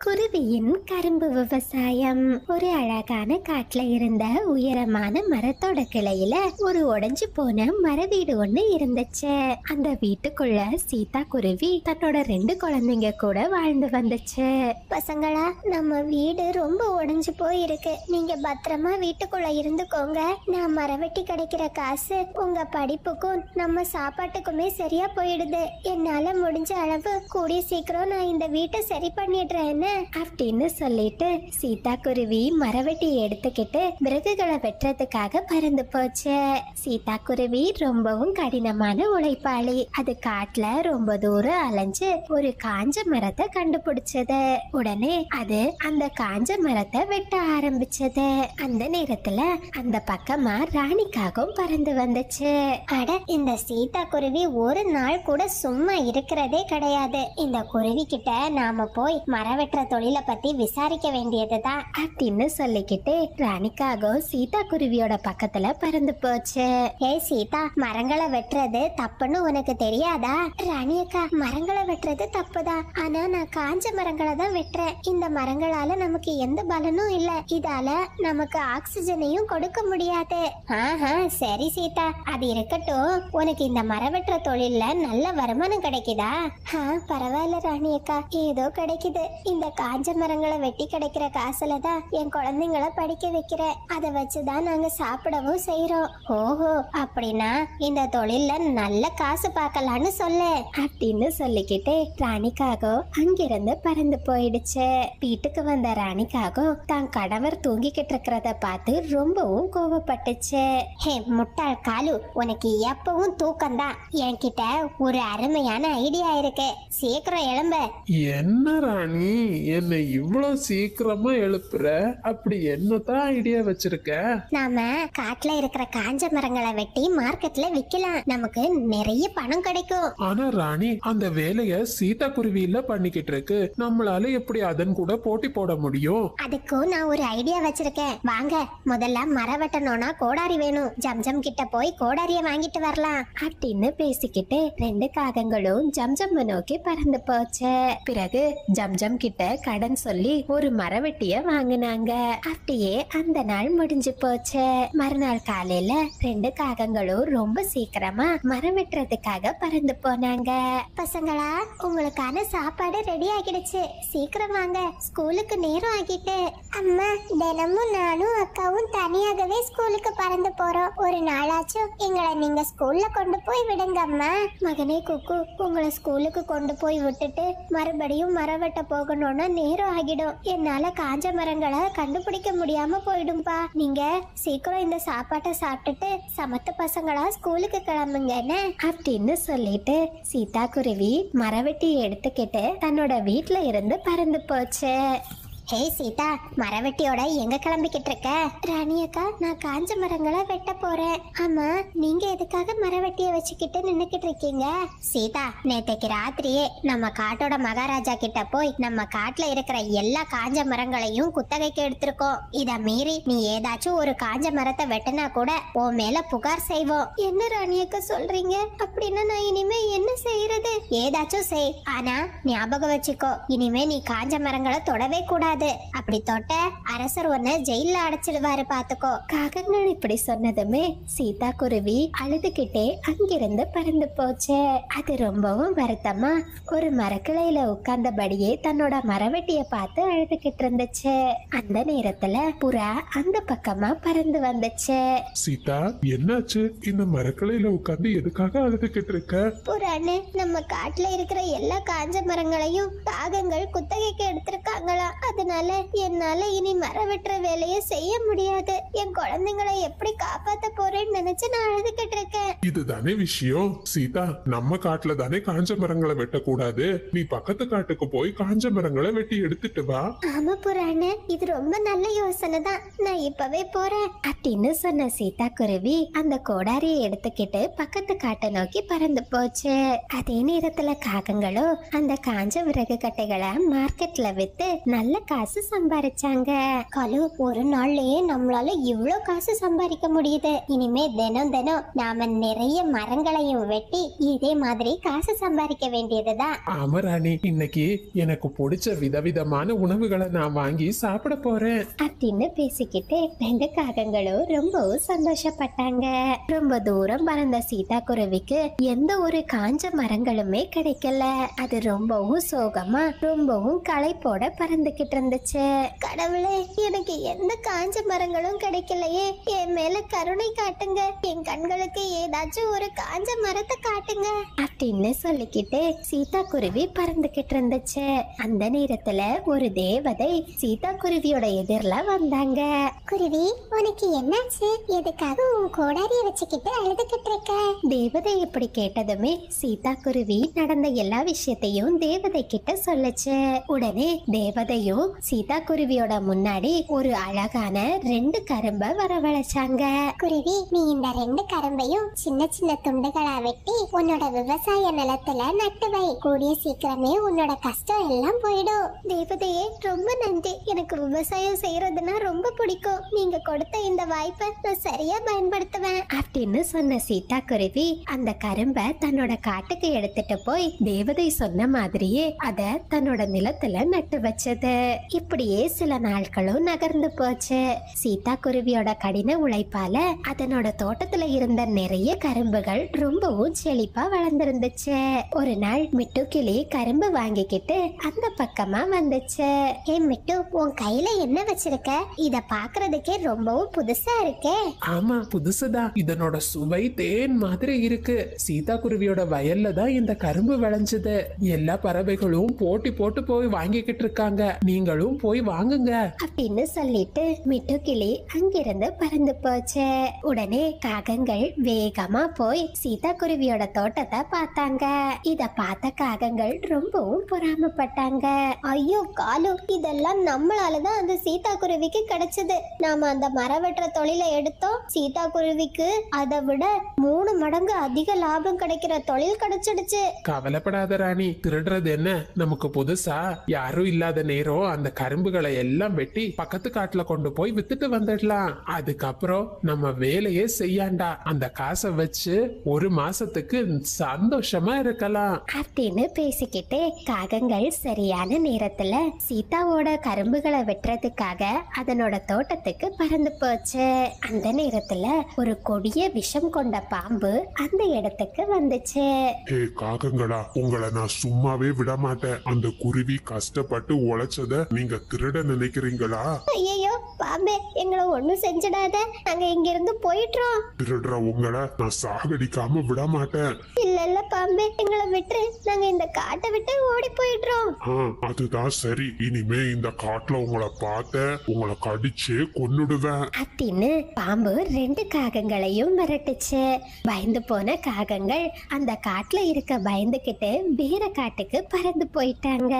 குருவியின் கரும்பு விவசாயம். ஒரு அழகான காட்டுல இருந்த உயரமான மரத்தோட கிளையில ஒரு உடைஞ்சு போன மர வீடு ஒண்ணு இருந்துச்சு. அந்த வீட்டுக்குள்ள சீதா குருவி தன்னோட 2 குழந்தைங்க கூட வாழ்ந்து வந்துச்சு. பசங்களா, நம்ம வீடு ரொம்ப உடைஞ்சு போயிருக்கு. நீங்க பத்திரமா வீட்டுக்குள்ள இருந்துக்கோங்க. நான் மரவெட்டி கிடைக்கிற காசு உங்க படிப்புக்கும் நம்ம சாப்பாட்டுக்குமே சரியா போயிடுது. என்னால முடிஞ்ச அளவு கூடிய சீக்கிரம் நான் இந்த வீட்டை சரி பண்ணிடுறேன்னு அப்படின்னு சொல்லிட்டு சீதா குருவி மரவெட்டி எடுத்துக்கிட்டு விறகுகளை வெட்டுறதுக்காக பறந்து போச்சு. சீதா குருவி ரொம்பவும் கடினமான உழைப்பாளி. அது காட்டுல ரொம்ப தூரம் அலைஞ்சு ஒரு காஞ்ச மரத்தை கண்டுபிடிச்சது. உடனே அது அந்த காஞ்ச மரத்தை வெட்ட ஆரம்பிச்சது. அந்த நேரத்துல அந்த பக்கமா ராணிக்காகவும் பறந்து வந்துச்சு. அட, இந்த சீதா குருவி ஒரு நாள் கூட சும்மா இருக்கிறதே கிடையாது. இந்த குருவி கிட்ட நாம போய் மரம் வெட்டுற தொழிலை பத்தி விசாரிக்க வேண்டியதுதான் அப்படின்னு சொல்லிக்கிட்டு ராணிக்காகவும் சீதா குருவியோட பக்கத்துல பறந்து போச்சு. ஏய் சீதா, மரங்களை வெட்டுறது தப்புன்னு உனக்கு தெரியாதா? ராணி அக்கா, மரங்களை வெட்டுறது தப்புதான். ஆனா நான் காஞ்ச மரங்களை தான் வெட்டுறேன். இந்த மரங்களால நமக்கு எந்த பலனும் இல்ல. இதால நமக்கு ஆக்சிஜனையும் கொடுக்க முடியாது. ஆஹா, சரி சீதா, அது இருக்கட்டும். உனக்கு இந்த மரம் வெட்டுற தொழில்ல நல்ல வருமானம் கிடைக்குதா? பரவாயில்ல ராணி அக்கா, ஏதோ கிடைக்குது. இந்த காஞ்ச மரங்களை வெட்டி கிடைக்கிற காசுல தான் என் குழந்தைங்களை படிக்க வைக்கிறேன். அதை வச்சுதான் நாங்க சாப்பிடவும் செய்யறோம். ஓஹோ, அப்படின்னா இந்த தொழில்ல நல்ல காசு பார்க்கலான்னு சொல்லு அப்படின்னு சொல்லிக்கிட்டு ராணிக்காகோ அங்கிருந்து பறந்து போயிடுச்சு. வீட்டுக்கு வந்த ராணிக்காகோ தான் கணவர் தூங்கிக்கிட்டு இருக்கிறத பார்த்து ரொம்பவும் கோபப்பட்டுச்சு. ஹே முட்டாள் காலு, உனக்கு எப்பவும் தூக்கம்தான். என்கிட்ட ஒரு அருமையான ஐடியா இருக்கு. சீக்கிரம் எழும்ப. என்ன ராணி, என்னை இவ்வளவு சீக்கிரமா எழுப்புற? அப்படி என்னதான் ஐடியா வச்சிருக்க? நாம காட்டுல இருக்கிற காஞ்ச மரங்களை வெட்டி மார்க்கெட்ல விக்கலாம். நமக்கு நிறைய பணம் கிடைக்கும். ஆனா ராணி, அந்த வேலைய சீதா குருவி இல்ல பண்ணிக்கிட்டு இருக்கு. நம்மளால எப்படி அதன் கூட போட்டி போட முடியும்? அதுக்கும் நான் ஒரு ஐடியா வச்சிருக்கேன். வாங்க, முதல்ல மரம் வெட்டணும்னா கோடாரி வேணும். ஜம்ஜம் கிட்ட போய் கோடாரிய வாங்கிட்டு வரலாம் அப்படின்னு பேசிக்கிட்டு 2 காகங்களும் ஜம்ஜம் நோக்கி பறந்து போச்சு. பிறகு ஜம்ஜம் கிட்ட கடன் சொல்லி ஒரு மரவெட்டிய வாங்கினாங்க. அப்படியே அந்த நாள் முடிஞ்சு போச்சு. மறுநாள் காலையில 2 காகங்களும் ரொம்ப சீக்கிரமா மரம் வெட்டுறதுக்காக பறந்து போனாங்க. பசங்களா, உங்களுக்கான சாப்பாடு ரெடி ஆகிடுச்சு. சீக்கிரம் வாங்க, ஸ்கூலுக்கு நேரம் ஆகிட்டு. அம்மா, தினமும் நானும் அக்காவும் தனியாகவே ஸ்கூலுக்கு பறந்து போறோம். ஒரு நாளாச்சும் எங்களை நீங்க ஸ்கூல்ல கொண்டு போய் விடுங்க அம்மா. மகனே குக்கு, உங்களை ஸ்கூலுக்கு கொண்டு போய் விட்டுட்டு மறுபடியும் மரம் வெட்ட போகணும்னா நேரம் ஆகிடும். என்னால காஞ்ச மரங்களை கண்டுபிடிக்க முடியாம போயிடும்பா. நீங்க சீக்கிரம் இந்த சாப்பாட்டை சாப்பிட்டுட்டு சமத்து பசங்களா ஸ்கூலுக்கு கிளம்புங்கன்னு அப்படின்னு சொல்லிட்டு சீதா குருவி மரவெட்டி எடுத்துக்கிட்டு தன்னோட வீட்டுல இருந்து பறந்து போச்சு. ஹே சீதா, மரவெட்டியோட எங்க கிளம்பிக்கிட்டு இருக்க? ராணி அக்கா, நான் காஞ்ச மரங்களை வெட்ட போறேன். ஆமா, நீங்க எதுக்காக மரவெட்டிய வச்சுக்கிட்டு நின்னுக்கிட்டு இருக்கீங்க? சீதா, நேத்தைக்கு ராத்திரியே நம்ம காட்டோட மகாராஜா கிட்ட போய் நம்ம காட்டுல இருக்கிற எல்லா காஞ்ச மரங்களையும் குத்தகைக்கு எடுத்திருக்கோம். இத மீறி நீ ஏதாச்சும் ஒரு காஞ்ச மரத்தை வெட்டினா கூட உன் மேல புகார் செய்வோம். என்ன ராணி அக்கா சொல்றீங்க? அப்படின்னா நான் இனிமே என்ன செய்யறது? ஏதாச்சும் செய், ஆனா ஞாபகம் வச்சுக்கோ, இனிமே நீ காஞ்ச மரங்களை தொடவே கூடாது. அப்படி தொட்ட அரசர் ஒன்னு ஜெயில அடைச்சிடுவாரு, பாத்துக்கோ. காகங்கள் இப்படி சொன்னதுமே சீதா குருவி அழுதுகிட்டே அங்கிருந்து பறந்து போச்சு. அது ரொம்பவும் வருத்தமா ஒரு மரக்கிளையில உட்கார்ந்தபடியே தன்னோட மரவெட்டிய பார்த்து அழுதுகிட்டு இருந்துச்சு. அந்த நேரத்துல புறா அந்த பக்கமா பறந்து வந்துச்சு. சீதா, என்னாச்சு? இந்த மரக்கிளையில உட்கார்ந்து எதுக்காக அழுதுகிட்டு இருக்க? புறான்னு, நம்ம காட்டுல இருக்கிற எல்லா காஞ்ச மரங்களையும் காகங்கள் குத்தகைக்கு எடுத்திருக்காங்களா. அதனால என்னால இனி மரம் வெட்டுற வேலையை செய்ய முடியாது. என் குழந்தைங்களை எப்படி காப்பாத்த போறேன்னு நினைச்சு நான் அழுதுகிட்டு இருக்கேன். இதுதானே விஷயம் சீதா. நம்ம காட்டுல தானே காஞ்ச மரங்களை வெட்டக்கூடாது. நீ பக்கத்து காட்டுக்கு போய் காஞ்ச மரங்களை வெட்டி எடுத்துட்டு வா. ஆமா புறான்னு, இது ரொம்ப நல்ல யோசனை தான். நான் இப்பவே போறேன் அப்படின்னு சொன்ன சீதா குருவி அந்த கோடாரியை எடுத்துக்கிட்டு பக்கத்து காட்டை நோக்கி பறந்து போச்சு. அதே நேரத்துல காகங்களும் அந்த காஞ்ச விறகு கட்டைகளை மார்க்கெட்ல வித்து நல்ல காசு சம்பாரிச்சாங்க. கலு, ஒரு நாள்லயே நம்மளால இவ்ளோ காசு சம்பாதிக்க முடியுது. இனிமே தினம் தினம் நாம நிறைய மரங்களையும் வெட்டி இதே மாதிரி காசு சம்பாதிக்க வேண்டியதுதான். ஆமா ராணி, இன்னைக்கு எனக்கு பிடிச்ச விதவிதமான உணவுகளை நான் வாங்கி சாப்பிட போறேன் அப்படின்னு பேசிக்கிட்டு ரெண்டு காகங்களும் ரொம்பவும் சந்தோஷப்பட்டாங்க. ரொம்ப தூரம் பறந்த சீதா குருவிக்கு எந்த ஒரு காஞ்ச மரங்களுமே கிடைக்கல. அது ரொம்பவும் சோகமா ரொம்பவும் களைப்போட பறந்துகிட்டு இருந்துச்சு. கடவுளே, எனக்கு எந்த காஞ்ச மரங்களும் கிடைக்கலையே, என் மேல கருணை காட்டுங்க, என் கண்களுக்கு ஏதாச்சும் ஒரு காஞ்ச மரத்தை காட்டுங்க அப்படின்னு சொல்லிக்கிட்டு சீதா குருவி பறந்துகிட்டு இருந்துச்சு. அந்த நேரத்துல ஒரு தேவதை சீதா குருவியோட எதிரில வந்தாங்க. குருவி, உனக்கு என்னாச்சு? எதுக்காக உன் கோடாரிய வச்சுக்கிட்டு அழுதுகிட்டு இருக்க? தேவதை இப்படி கேட்டதுமே சீதா குருவி நடந்த எல்லா விஷயத்தையும் தேவதை கிட்ட சொல்லுச்சு. உடனே தேவதையும் சீதா குருவியோட முன்னாடி ஒரு அழகான 2 கரும்பை வரவழைச்சாங்க. குருவி, நீ இந்த 2 கரும்பையும் சின்ன சின்ன துண்டுகளா வெட்டி உன்னோட விவசாய நிலத்துல நட்டு வை. கூடிய சீக்கிரமே உன்னோட கஷ்டம் எல்லாம் போயிடும். தேவதையே, ரொம்ப நன்றி. எனக்கு விவசாயம் செய்யறதுன்னா ரொம்ப பிடிக்கும். நீங்க கொடுத்த இந்த வாய்ப்பை நான் சரியா பயன்படுத்துவேன் அப்படின்னு சொன்ன சீதா குருவி அந்த கரும்பை தன்னோட காட்டுக்கு எடுத்துட்டு போய் தேவதை சொன்ன மாதிரியே அத தன்னோட நிலத்துல நட்டு வச்சது. இப்படியே சில நாட்களும் நகர்ந்து போச்சு. சீதா குருவியோட கடின உழைப்பால அதனோட தோட்டத்துல இருந்த நிறைய கரும்புகள் ரொம்பவும் செழிப்பா வளர்ந்துருந்துச்சு. ஒரு நாள் மிட்டு கிளி கரும்பு வாங்கிக்கிட்டு அந்த பக்கமா வந்துச்சு. ஏ மிட்டு, உன் கையில என்ன வச்சிருக்க? இத பாக்குறதுக்கே ரொம்பவும் புதுசா இருக்கே. ஆமா, புதுசுதான். இதனோட சுவை தேன் மாதிரி இருக்கு. சீதா குருவியோட வயல்ல தான் இந்த கரும்பு விளைஞ்சது. எல்லா பறவைகளும் போட்டி போட்டு போய் வாங்கிக்கிட்டு இருக்காங்க. நீங்களும் போய் வாங்குங்க அப்படின்னு சொல்லிட்டு மிட்டு கிளி அங்கிருந்து பறந்து போச்சு. உடனே காகங்கள் வேகமா போய் சீதா குருவியோட தோட்டத்தை பார்த்தாங்க. இத பார்த்த காகங்கள் ரொம்பவும் பொறாமப்பட்டாங்க. ஐயோ காலு, இதெல்லாம் நம்மளாலதான் அந்த சீதா குருவிக்கு கிடைச்சது. நாம அந்த மரம் வெட்டுற தொழிலை எடுத்தோம். சீதா குருவிக்கு அதை விட 3 மடங்கு அதிக லாபம் கிடைக்கிற தொழில் கிடைச்சிடுச்சு. கவலைப்படாத ராணி, திருடுறது என்ன நமக்கு புதுசா? யாரும் இல்லாத நேரம் அந்த கரும்புகளை எல்லாம் வெட்டி பக்கத்து காட்டுல கொண்டு போய் வித்துட்டு வந்துடலாம். அதுக்கப்புறம் நம்ம வேலையே செய்யாண்டா. அந்த காசை வச்சு 1 மாசத்துக்கு சந்தோஷமா இருக்கலாம் அப்படின்னு பேசிக்கிட்டே காகங்கள் சரியான நேரத்துல சீதாவோட கரும்புகளை வெட்டுறதுக்காக அதனோட தோட்டத்துக்கு பறந்து போச்சு. அந்த நேரத்துல ஒரு கொடிய விஷம் கொண்ட பாம்பு அந்த இடத்துக்கு வந்துச்சு. ஏ காகங்களா, உங்களை நான் சும்மாவே விட மாட்டேன். அந்த குருவி கஷ்டப்பட்டு உழைச்சத நீங்க திருட நினைக்கிறீங்களா? ஐயோ பாம்பே, எங்களை ஒண்ணும் செஞ்சிடாத, நாங்க இங்க இருந்து போயிட்டோம். திருடுற உங்களை நான் சாகடிக்காம விட மாட்டேன். இல்ல பாம்பே, எங்களை விட்டு நாங்க இந்த காட்டை விட்டு ஓடி போயிட்டோம். அதுதான் சரி. இனிமே இந்த காட்டுல உங்களை பார்த்த உங்களை கடிச்சே கொன்னுடுவேன் அப்படின்னு பாம்பு 2 காகங்களையும் மிரட்டுச்சு. பயந்து போன காகங்கள் அந்த காட்டுல இருக்க பயந்துகிட்டு வேற காட்டுக்கு பறந்து போயிட்டாங்க.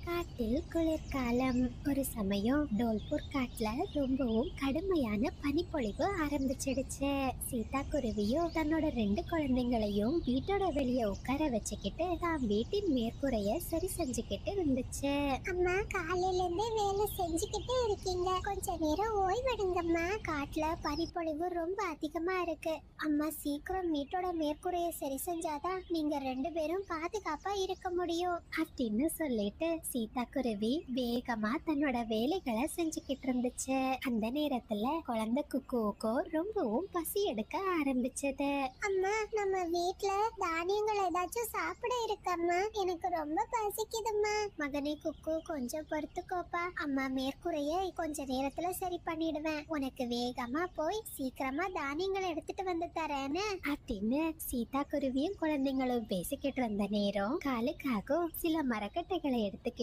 காட்டில் குளிர்காலம். ஒரு சமயம் டோல்பூர் காட்டுல ரொம்பவும் கடுமையான பனிப்பொழிவு ஆரம்பிச்சிடுச்சு. சீதா குருவியும் தன்னோட 2 குழந்தைங்களையும் வீட்டோட வெளியே உட்கார வச்சுக்கிட்டு தான் வீட்டின் மேற்கூரைய சரி செஞ்சுக்கிட்டு இருந்துச்சு. அம்மா, காலையில இருந்தே வேலை செஞ்சுக்கிட்டு இருக்கீங்க, கொஞ்ச நேரம் ஓய்வெடுங்கம்மா. காட்டுல பனிப்பொழிவு ரொம்ப அதிகமா இருக்கு. அம்மா, சீக்கிரம் வீட்டோட மேற்கூரைய சரி செஞ்சாதான் நீங்க 2 பேரும் பாதுகாப்பா இருக்க முடியும் அப்படின்னு சொல்லிட்டு சீதா குருவி வேகமா தன்னோட வேலைகளை செஞ்சுக்கிட்டு இருந்துச்சு. அந்த நேரத்துல குழந்தை குக்குவுக்கோ ரொம்பவும் பசி எடுக்க ஆரம்பிச்சது. அம்மா, நம்ம வீட்ல தானியங்கள் ஏதாச்சும் சாப்பிட இருக்கம்மா, எனக்கு ரொம்ப பசிக்குதும்மா. மகனே குக்கு, கொஞ்சம் பொறுத்துக்கோப்பா, அம்மா மேற்கூரைய கொஞ்ச நேரத்துல சரி பண்ணிடுவேன். உனக்கு வேகமா போய் சீக்கிரமா தானியங்களை எடுத்துட்டு வந்து தரேன்னு அப்படின்னு சீதா குருவியும் குழந்தைங்களும் பேசிக்கிட்டு இருந்த நேரம் காலுக்காகும் சில மரக்கட்டைகளை எடுத்துக்கிட்டு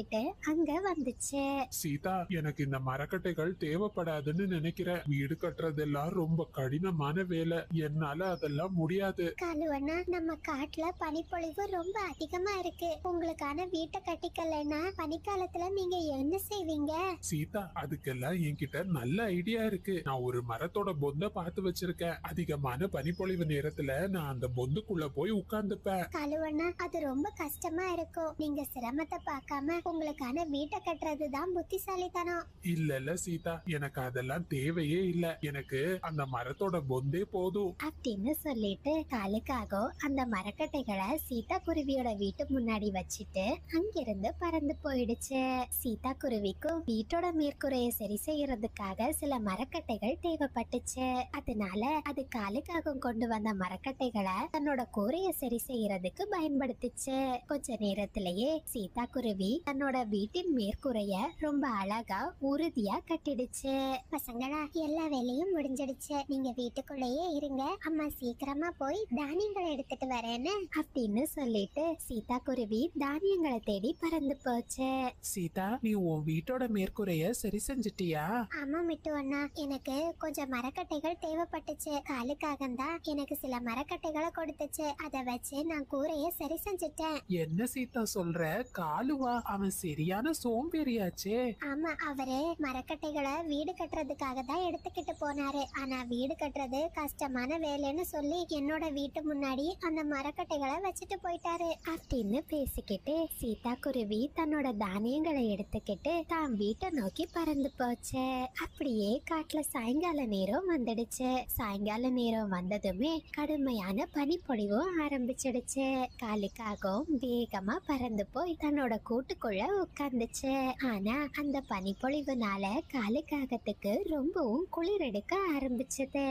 அங்க வந்துச்சு. சீதா, எனக்கு இந்த மரக்கட்டைகள் தேவைப்படாதுன்னு நினைக்கிறேன். வீடு கட்டுறதெல்லாம் ரொம்ப கடினமான வேலை, என்னால அதெல்லாம் முடியாது. காலுவண்ணா, நம்ம காட்டுல பனிப்பொழிவு ரொம்ப அதிகமா இருக்கு. உங்களுக்கான வீட்டை கட்டிக்கலன்னா பனிக்காலத்துல நீங்க என்ன செய்வீங்க? சீதா, அதுக்கெல்லாம் என்கிட்ட நல்ல ஐடியா இருக்கு. நான் ஒரு மரத்தோட பொந்த பார்த்து வச்சிருக்கேன். அதிகமான பனிப்பொழிவு நேரத்துல நான் அந்த பொந்துக்குள்ள போய் உட்கார்ந்துப்பேன். காலுவண்ணா, அது ரொம்ப கஷ்டமா இருக்கும். நீங்க சிரமத்தை பார்க்காம உங்களுக்கான வீட்டை கட்டுறதுதான் புத்திசாலித்தனம். இல்ல சீதா, எனக்கு அதெல்லாம் தேவையே இல்ல. எனக்கு அந்த மரத்தோட பொந்தே போதும் அப்படின்னு சொல்லிட்டு காலுக்காக அந்த மரக்கட்டைகளை சீதா குருவியோட வீட்டு முன்னாடி வச்சுட்டு அங்கிருந்து பறந்து போயிடுச்சு. சீதா குருவிக்கும் வீட்டோட மேற்கூரைய சரி செய்யறதுக்காக சில மரக்கட்டைகள் தேவைப்பட்டுச்சு. அதனால அது காலுக்காக கொண்டு வந்த மரக்கட்டைகளை தன்னோட கூரைய சரி செய்யறதுக்கு பயன்படுத்திச்சு. கொஞ்ச நேரத்திலேயே சீதா குருவி தன்னோட வீட்டின் மேற்கூரைய ரொம்ப அழகா உறுதியா கட்டிடுச்சு. பசங்களா, எல்லா வேலையும் முடிஞ்சிடுச்சு. நீங்க வீட்டுக்குள்ளேயே இருங்க, அம்மா சீக்கிரமா போய் தானியங்களை எடுத்துட்டு வரேன்னு அப்படின்னு சொல்லிட்டு சீதா குருவி தானியங்களை தேடி பறந்து போச்சு. சீதா, நீ உன் வீட்டோட மேற்கூரைய சரி செஞ்சிட்டியா? ஆமா மிட்டு அண்ணா, எனக்கு கொஞ்சம் மரக்கட்டைகள் தேவைப்பட்டுச்சு. காலுக்காக தான் எனக்கு சில மரக்கட்டைகளை கொடுத்துச்சு. அதை வச்சு நான் கூரைய சரி செஞ்சுட்டேன். என்ன சீதா சொல்ற? காலுவா? அவன் சரியான சோம்பேறியாச்சே. ஆமா, அவரு மரக்கட்டைகளை வீடு கட்டுறதுக்காக தான் எடுத்துக்கிட்டு போனாரு. ஆனா வீடு கட்டுறது கஷ்டமான வேலைன்னு சொல்லி என்னோட வீட்டு முன்னாடி அந்த மரக்கட்டைகளை வச்சுட்டு போயிட்டாரு அப்படின்னு பேசிக்கிட்டு சீதா குருவி தன்னோட தானியங்களை எடுத்துக்கிட்டு தான் வீட்டை நோக்கி பறந்து போச்சு. அப்படியே காட்டுல சாயங்கால நேரம் வந்துடுச்சு. சாயங்கால நேரம் வந்ததுமே கடுமையான பனிப்பொழிவும் ஆரம்பிச்சிடுச்சு. காலுக்காகவும் வேகமா பறந்து போய் தன்னோட கூட்டுக்குள்ள உட்கார்ந்துச்சு. ஆனா அந்த பனிப்பொழிவுனால காலுக்காகத்துக்கு ரொம்பவும் குளிர் எடுக்க ஆரம்பிச்சது.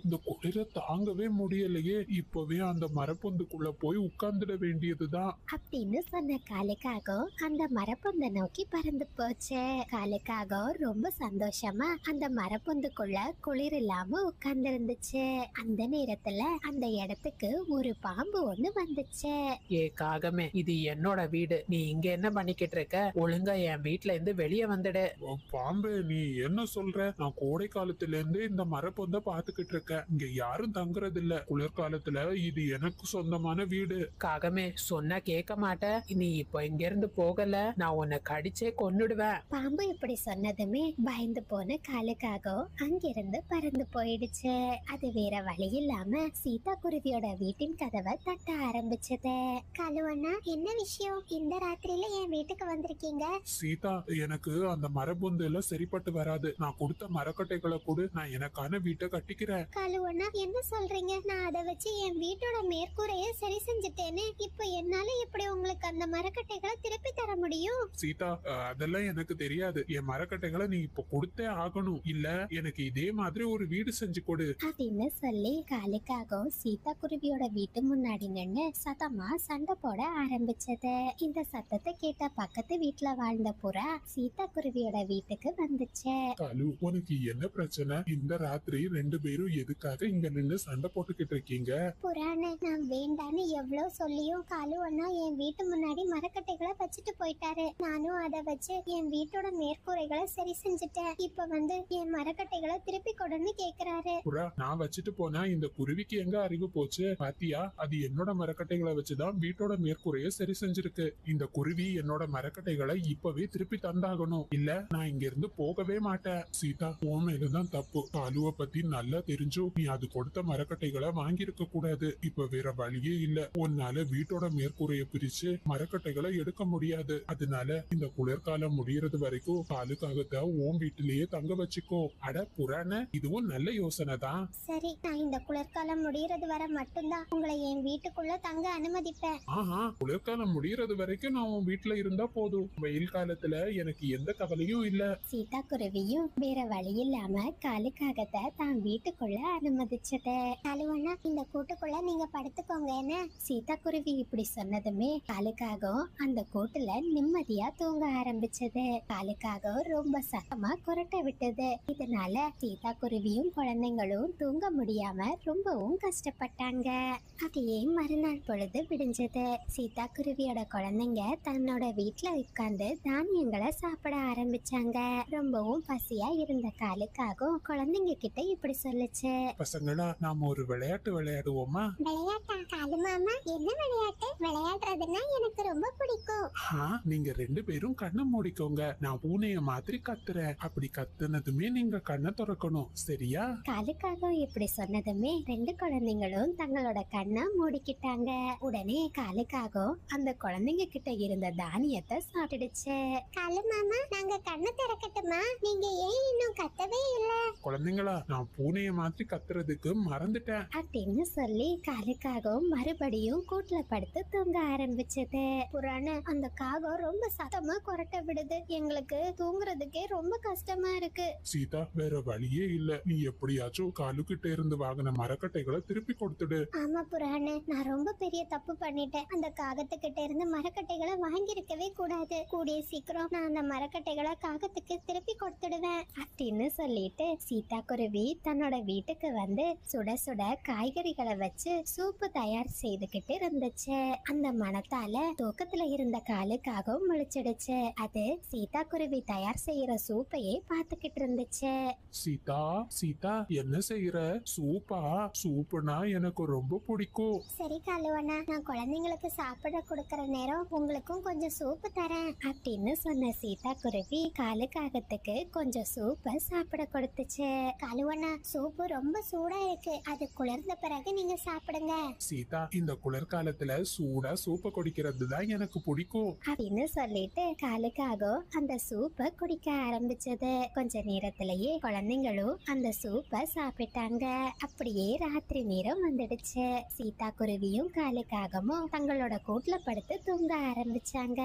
இந்த குளிர தாங்கவே முடியலையே, இப்பவே அந்த மரப்பொந்துக்குள்ள போய் உட்கார்ந்துட வேண்டியதுதான் அப்படின்னு சொன்ன காலுக்காகவும் அந்த மரப்பொந்த நோக்கி பறந்து போச்சு. காலுக்காகவும் ரொம்ப சந்தோஷமா அந்த மரப்பொந்துக்குள்ள குளிர் இல்லாம உட்கார்ந்து இருந்துச்சு. அந்த நேரத்துல அந்த இடத்துக்கு ஒரு பாம்பு ஒண்ணு வந்துச்சு. ஏ காகமே, இது என்னோட வீடு. நீ இங்க என்ன பண்ணிக்கிட்டு இருக்க? ஒழுங்கா என் வீட்டுல இருந்து வெளியே வந்துடு. பாம்பே, நீ என்ன சொல்ற? நான் கோடை காலத்துல இருந்து இந்த மரப்பொந்த பாத்துக்கிட்டு இருக்கேன். இங்க யாரும் தங்குறது இல்ல. குளிர்காலத்துல இது எனக்கு சொந்தமான வீடு. காகமே, சொன்னா கேட்க மாட்ட. நீ இப்ப இங்க இருந்து போகல, நான் உன்னை கடிச்சே கொன்னுடுவேன். பாம்பு இப்படி சொன்னதுமே பயந்து போன காலுக்காகவும் அங்கிருந்து பறந்து போயிடுச்சு. அது வேற வழி இல்லாம சீதா குருவியோட வீட்டின் கதவை தட்ட ஆரம்பிச்சது. காலுவண்ணா, என்ன விஷயம்? இந்த ராத்திரியில என் வீட்டுக்கு வந்திருக்கீங்க? சீதா, எனக்கு அந்த மரப்பொந்து எல்லாம் சரிப்பட்டு வராது. நான் கொடுத்த மரக்கட்டைகளை கொடு, நான் எனக்கான வீட்டை கட்டிக்கிறேன். காலுவண்ணா, என்ன சொல்றீங்க? நான் அதை வச்சு என் வீட்டோட மேற்கூரைய சரி செஞ்சுட்டேன்னு. இப்ப என்னால எப்படி உங்களுக்கு அந்த மரக்கட்டைகளை திருப்பி தர முடியும்? சீதா, அதெல்லாம் எனக்கு தெரியாது. என் மரக்கட்டைகளை நீ இப்ப கொடுத்தே ஆகணும். இல்ல எனக்கு இதே மாதிரி ஒரு வீடு செஞ்சு கொடு அப்படின்னு சொல்லி காலுக்காகவும் சீதா குருவியோட வீட்டு முன்னாடி நின்னு சத்தமா சண்டை போட ஆரம்பிச்சது. இந்த சத்தத்தை கேட்ட பக்கத்து வீட்டுல வாழ்ந்த புறா சீதா குருவியோட வீட்டுக்கு வந்துச்சு. காலு, உனக்கு என்ன பிரச்சனை? இந்த ராத்திரி ரெண்டு பேரும் எதுக்காக இங்க நின்னு சண்டை போட்டுக்கிட்டு இருக்கீங்க? புறானே, நான் வேண்டான்னு எவ்வளவு சொல்லியும் காலு அண்ணா என் வீட்டு முன்னாடி மரக்கட்டைகளை வச்சுட்டு போயிட்டாரு. நானும் அதை வச்சு என் வீட்டோட மேற்கூரைகளை சரி செஞ்சுட்டேன். இப்ப வந்து என் மரக்கட்டைகளை திருப்பி கொடுன்னு கேக்குறாரு. புறா, நான் வச்சுட்டு போனா இந்த குருவிக்கு எங்க அறிவு போச்சு? பாத்தியா, அது என்னோட மரக்கட்டைகளை வச்சுதான் வீட்டோட மேற்கூரைய சரி செஞ்சிருக்கு. இந்த குருவி என்னோட மரக்கட்டைகளை இப்பவே திருப்பி தந்தாகணும். இல்ல நான் இங்க இருந்து போகவே மாட்டேன். சீதா, உன் மேலதான் தப்பு. காலுவ பத்தி நல்லா தெரிஞ்சும் நீ அது கொடுத்த மரக்கட்டைகளை வாங்கி இருக்க கூடாது. இப்ப வேற வழியே இல்ல. உன்னால வீட்டோட மேற்கூரைய பிரிச்சு மரக்கட்டைகளை எடுக்க முடியாது. அதனால இந்த குளிர்காலம் முடியறது வரைக்கும் காலுக்காகத்த உன் வீட்டிலேயே தங்க வச்சுக்கோ. அட புராண, இதுவும் நல்ல யோசனை தான். சரி, நான் இந்த குளிர்காலம் முடியறது வரை மட்டும்தான் உங்களை என் வீட்டுக்குள்ள தங்க அனுமதிப்பேன். ஆஹா, குளிர்காலம் முடியறது வரைக்கும் நான் உன் வீட்டுல இருந்தா போதும். வெயில் காலத்துல எனக்கு எந்த கவலையும் இல்ல. சீதா குருவியும் வேற வழி இல்லாம காலுக்காகத்த தான் வீட்டுக்குள்ள அனுமதிச்சது. காலுவண்ணா, இந்த கூட்டுக்குள்ள நீங்க படுத்துக்கோங்க என்ன? சீதா குருவி இப்படி சொன்னதுமே காலுக்காகவும் அந்த கூட்டுல நிம்மதியா தூங்க ஆரம்பிச்சது. காலுக்காகவும் ரொம்ப சத்தமா குரட்டை விட்டது. இதனால சீதா குருவியும் குழந்தைங்களும் தூங்க முடியாம ரொம்பவும் கஷ்டப்பட்டாங்க. அதையே மறுநாள் பொழுது விடிஞ்சது. சீதா குருவியோட குழந்தைங்க தன்னோட வீட்டுல உட்கார்ந்து தானியங்களை சாப்பிட ஆரம்பிச்சாங்க. ரொம்பவும் பசியா இருந்த காலுக்காகவும் குழந்தைங்க கிட்ட இப்படி சொல்லுச்சு. பசங்களா, நாம ஒரு விளையாட்டு விளையாடுவோமா? விளையாட்டா காலு மாமா? என்ன விளையாட்டு? விளையாடுறதுன்னா எனக்கு ரொம்ப பிடிக்கும். நீங்க ரெண்டு பேரும் கண்ணை மூடிக்கோங்க. நான் பூனைய மாதிரி கத்துறேன். அப்படி கத்துனதுமே நீங்க கண்ணை திறக்கணும், சரியா? காலுக்காகவும் இப்படி சொன்னதுமே ரெண்டு குழந்தைங்களும் தங்களோட கண்ணை மூடிக்கிட்டாங்க. உடனே காலுக்காகவும் அந்த குழந்தைங்க கிட்ட அதுகிட்ட இருந்த தானியத்தை சாப்பிட்டுடுச்சு. காலு மாமா, நாங்க கண்ணை திறக்கட்டுமா? நீங்க ஏன் இன்னும் கத்தவே இல்ல? குழந்தைங்களா, நான் பூனைய மாதிரி கத்துறதுக்கு மறந்துட்டேன் அப்படின்னு சொல்லி காலுக்காகவும் மறுபடியும் கூட்டுல படுத்து தூங்க ஆரம்பிச்சது. புராண, அந்த காகம் ரொம்ப சத்தமா கொரட்டை விடுது. எங்களுக்கு தூங்குறதுக்கே ரொம்ப கஷ்டமா இருக்கு. சீதா, வேற வழியே இல்ல. நீ எப்படியாச்சும் காலுக்கிட்ட இருந்து வாங்கின மரக்கட்டைகளை திருப்பி கொடுத்துடு. ஆமா புராண, நான் ரொம்ப பெரிய தப்பு பண்ணிட்டேன். அந்த காகத்துக்கிட்ட இருந்து மரக்கட்டைகளை வாங்கியிருக்கவே கூடாது. கூடிய சீக்கிரம் நான் அந்த மரக்கட்டைகளை காகத்துக்கு திருப்பி கொடுத்துடுவேன் அப்படின்னு சொல்லிட்டு சீதா குருவி தன்னோட வீட்டுக்கு வந்து சுட சுட காய்கறிகளை வச்சு சூப்பு தயார் செய்துகிட்டு இருந்துச்சு. அந்த மனத்தால தூக்கத்துல இருந்த காலுக்காகவும் முழிச்சிடுச்சு. அது சீதா குருவி தயார் செய்யற சூப்பையே பாத்துக்கிட்டு இருந்துச்சு. சீதா, சீதா, என்ன செய்யற? சூப்பா? சூப்புனா எனக்கு ரொம்ப பிடிக்கும். சரி காலுவண்ணா, நான் குழந்தைங்களுக்கு சாப்பிட கொடுக்கற நேரம் உங்களுக்கும் கொஞ்சம் சூப்பு தரேன் அப்படின்னு சொன்ன சீதா குருவி காலுக்காகத்துக்கு கொஞ்சம் சூப்பை சாப்பிட கொடுத்துச்சு. காலுவண்ணா, சூப்பு ரொம்ப சூடா இருக்கு. அது குளிர்ந்த பிறகு நீங்க சாப்பிடுங்க. சீதா, இந்த குளிர்காலத்துல சூடா சூப்பை குடிக்கிறது தான் எனக்கு பிடிக்கும் அப்படின்னு சொல்லிட்டு காலுக்காகவும் அந்த சூப்பை குடிக்க ஆரம்பிச்சது. கொஞ்ச நேரத்திலேயே குழந்தைங்களும் அந்த சூப்பை சாப்பிட்டாங்க. அப்படியே ராத்திரி நேரம் வந்துடுச்சு. சீதா குருவியும் காலுக்காகவும் தங்களோட கூட்டுல படுத்து தூங்க ஆரம்பிச்சாங்க.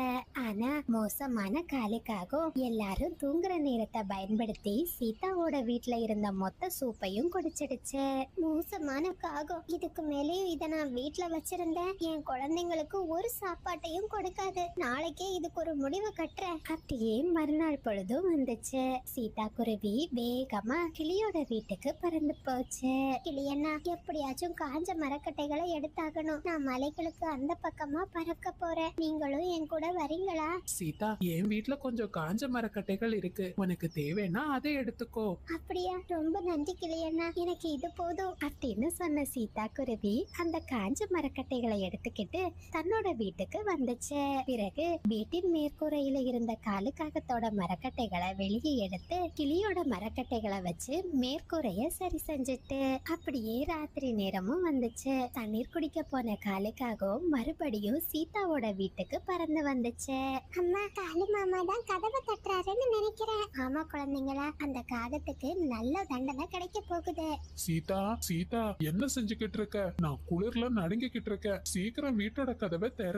ஆனா மோசமான காலுக்காகவும் எல்லாரும் தூங்குற நேரத்தை பயன்படுத்தி சீதாவோட வீட்டுல இருந்த மொத்த சூப்பையும் குடிச்சிடுச்சு. மோசமான காகம், இதுக்கு மேலேயும் இத நான் வீட்டுல வச்சிருந்தேன், என் குழந்தைங்களுக்கு ஒரு சாப்பாட்டையும் கொடுக்காது. நாளைக்கே இதுக்கு ஒரு முடிவு கட்டுறேன். அப்படியே மறுநாள் பொழுதும் வந்துச்சு. சீதா குருவி வேகமா கிளியோட வீட்டுக்கு பறந்து போச்சு. கிளியண்ணா, எப்படியாச்சும் காஞ்ச மரக்கட்டைகளை எடுத்தாகணும். நான் மலைகளுக்கு அந்த பக்கமா பறக்க போறேன். நீங்களும் என் கூட வரீங்களா? சீதா, என் வீட்ல கொஞ்சம் காஞ்ச மரக்கட்டைகள் இருக்கு, உனக்கு தேவைன்னா அதை எடுத்துக்கோ. அப்படியா? ரொம்ப நன்றி கிளியண்ணா, எனக்கு இது போதும் அப்படின்னு சொன்ன சீதா குருவி அந்த காஞ்ச மரக்கட்டைகளை எடுத்துக்கிட்டு தன்னோட வீட்டுக்கு வந்துச்சு. பிறகு வீட்டின் மேற்கூரையில இருந்த காலுக்காகத்தோட மரக்கட்டைகளை வெளியே எடுத்து கிளியோட மரக்கட்டைகளை வச்சு மேற்கூரைய சரி செஞ்சுட்டு அப்படியே ராத்திரி நேரமும் வந்துச்சு. தண்ணீர் குடிக்க போன காலுக்காகவும் மறுபடியும் சீதாவோட வீட்டுக்கு பறந்து வந்துச்சு. அம்மா, காலு மாமா தான் கதவை தட்டுறாருன்னு நினைக்கிறேன். ஆமா குழந்தைங்களா, அந்த காகத்துக்கு நல்ல தண்டனை கிடைக்க போகுது. சீதா, சீதா, என்ன செஞ்சுக்கிட்டு இருக்க? நான் குளிர்ல நடுங்கிக்கிட்டு இருக்கேன். சீக்கிரம் வீட்டோட கதவை திற.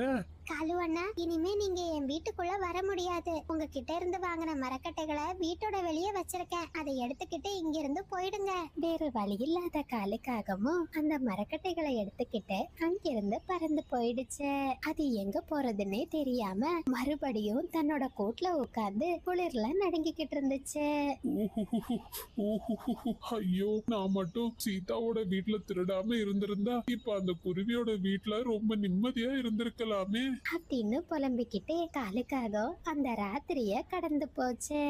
காலு அண்ணா, இனிமே நீங்க என் வீட்டுக்குள்ள வர முடியாது. உங்ககிட்ட இருந்து வாங்கின மரக்கட்டைகளை வீட்டோட வெளியே வச்சிருக்கேன். அதை எடுத்துக்கிட்டு இங்க இருந்து போயிடுங்க. வேறு வழி இல்லாத காலுக்காகவும் அந்த மரக்கட்டைகளை எடுத்துக்கிட்டு அங்கிருந்து பறந்து போயிடுச்சு. அது எங்க போறதுன்னே தெரியாம மறுபடியும் தன்னோட கூட்டுல உட்கார்ந்து குளிர்ல நடுங்கிக்கிட்டு இருந்துச்சு. ஐயோ, நான் மட்டும் சீதாவோட வீட்டுல திருடாம இருந்திருந்தா இப்ப அந்த குருவியோட வீட்டுல ரொம்ப நிம்மதியா இருந்திருக்கலாமே அப்படின்னு புலம்பிக்கிட்டே காலுக்காகவும் அந்த ராத்திரிய கடந்து போச்சு.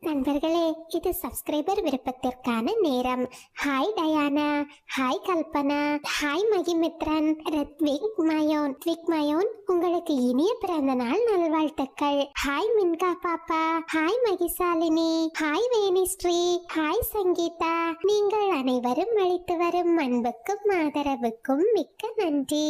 நண்பர்களே, இது சப்ஸ்கிரைபர் விருப்பத்திற்கான நேரம். Hi Diana, hi Kalpana, hi Magimithran, Rithvik Mayon, உங்களுக்கு இனிய பிறந்த நாள் நல்வாழ்த்துக்கள். ஹாய் மின்கா பாப்பா, hi Magishalini, hi Venisri, hi Sangeetha. நீங்கள் அனைவரும் அளித்து வரும் அன்புக்கும் ஆதரவுக்கும் மிக்க நன்றி.